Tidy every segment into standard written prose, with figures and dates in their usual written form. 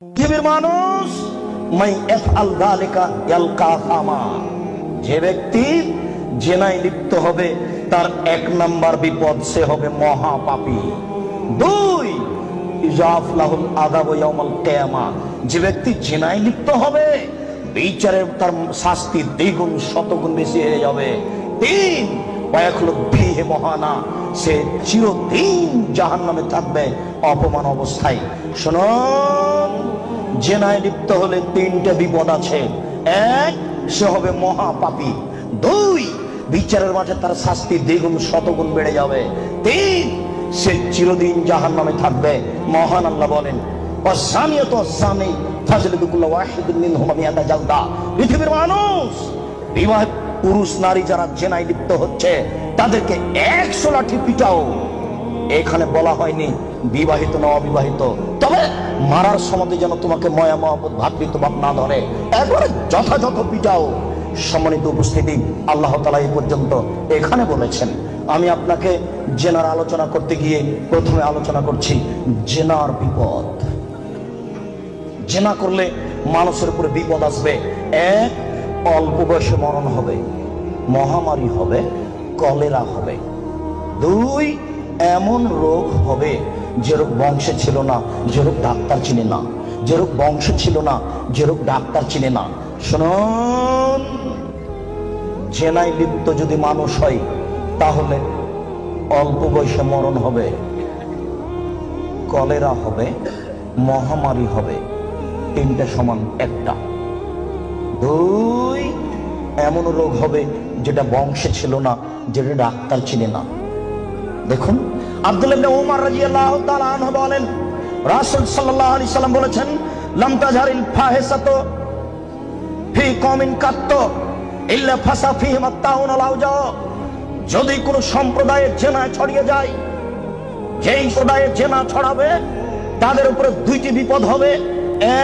পৃথিবীর মানুষ যে ব্যক্তি জেনায় লিপ্ত হবে তার ১ নাম্বার বিপদ, সে হবে মহাপাপী। ২ ইজাফলাহুল আযাবু ইয়াউমাল কিয়ামা, যে ব্যক্তি জেনায় লিপ্ত হবে বিচারের তার শাস্তি দ্বিগুণ শতগুণ বেশি হয়ে যাবে। ৩ ওয়ায়াখলুদ ফীহি মুহানা, সে চিরদিন জাহান্নামে থাকবে অপমান অবস্থায়। শুনুন, জেনায় লিপ্ত হলে ৩টে বিপদ আছে। ১, সে হবে মহাপাপী। ২, বিচারের মাঝে তার শাস্তি দ্বিগুণ শতগুণ বেড়ে যাবে। ৩, সে চিরদিন জাহান্নামে থাকবে। মহান আল্লাহ বলেন, পৃথিবীর মানুষ, বিবাহিত পুরুষ নারী যারা জেনায় লিপ্ত হচ্ছে তাদেরকে ১০০ লাঠি পিটাও। এখানে বলা হয়নি বিবাহিত না অবিবাহিত, তবে মারার সময় যেন তোমাকে ময়া মহব্বত ভাতৃত্বভাব না ধরে, একবারে যথাযথ পিটাও। সম্মানিত উপস্থিতি, আল্লাহ তাআলা এই পর্যন্ত এখানে বলেছেন। আমি আপনাকে জেনার আলোচনা করতে গিয়ে প্রথমে আলোচনা করছি জেনার বিপদ। জেনা করলে মানুষের উপরে বিপদ আসবে। ১, অল্প বয়সে মরণ হবে, মহামারী হবে, কলেরা হবে। ২, এমন রোগ হবে যে রোগ বংশে ছিল না, যে রোগ ডাক্তার চিনে না, যে রোগ বংশে ছিল না, যে রোগ ডাক্তার চিনে না। শুনুন, জেনায় লিপ্ত যদি মানুষ হয় তাহলে অল্প বয়সে মরণ হবে, কলেরা হবে, মহামারী হবে, ৩টে সমান একটা। ২, এমন রোগ হবে যেটা বংশে ছিল না, যেটা ডাক্তার চিনে না। দেখুন, আব্দুল্লাহ ইবনে উমর রাদিয়াল্লাহু তাআলা আনহু বলেন, রাসূল সাল্লাল্লাহু আলাইহি সাল্লাম বলেছেন, লাম তাজহারিল ফাহিসাতু ফি কওমিন কাত্ত ইল্লা ফাসা ফিহিম আত-তাউন ওয়াল আওজা। যদি কোন সম্প্রদায়ের জেনা ছড়িয়ে যায়, যেই সম্প্রদায়ের জেনা ছড়াবে তাদের উপরে ২টি বিপদ হবে।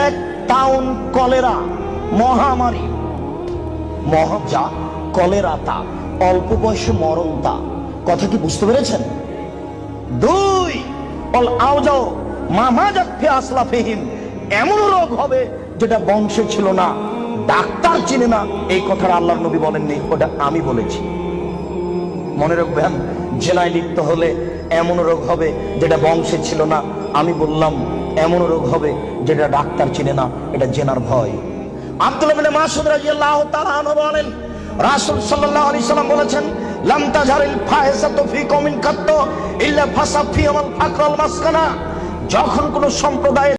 ১, তাউন, কলেরা, মহামারী। মহাজা, কলেরা তা, অল্প বয়সে মরণ তা। কথা কি বুঝতে পেরেছেন? ২, অল আওজাও মামাজাত ফি আসলাফিহিম, এমন রোগ হবে যেটা বংশে ছিল না, ডাক্তার চিনে না। এই কথাটা আল্লাহর নবী বলেননি, ওটা আমি বলেছি। মনে রাখবেন, জেনায় লিপ্ত হলে এমন রোগ হবে যেটা বংশে ছিল না, আমি বললাম। এমন রোগ হবে যেটা ডাক্তার চিনে না, এটা জেনার ভয়। আব্দুল্লাহ ইবনে মাসউদ রাদিয়াল্লাহু তাআলা আনহু বলেন, রাসূল সাল্লাল্লাহু আলাইহি সাল্লাম বলেছেন, লাম তাজহারিল ফাহিসাতু ফি কওমিন কাত্ত ইল্লা ফাসা ফিহিম আল ফাকর ওয়াল মাসকানা। যখন কোন সম্প্রদায়ের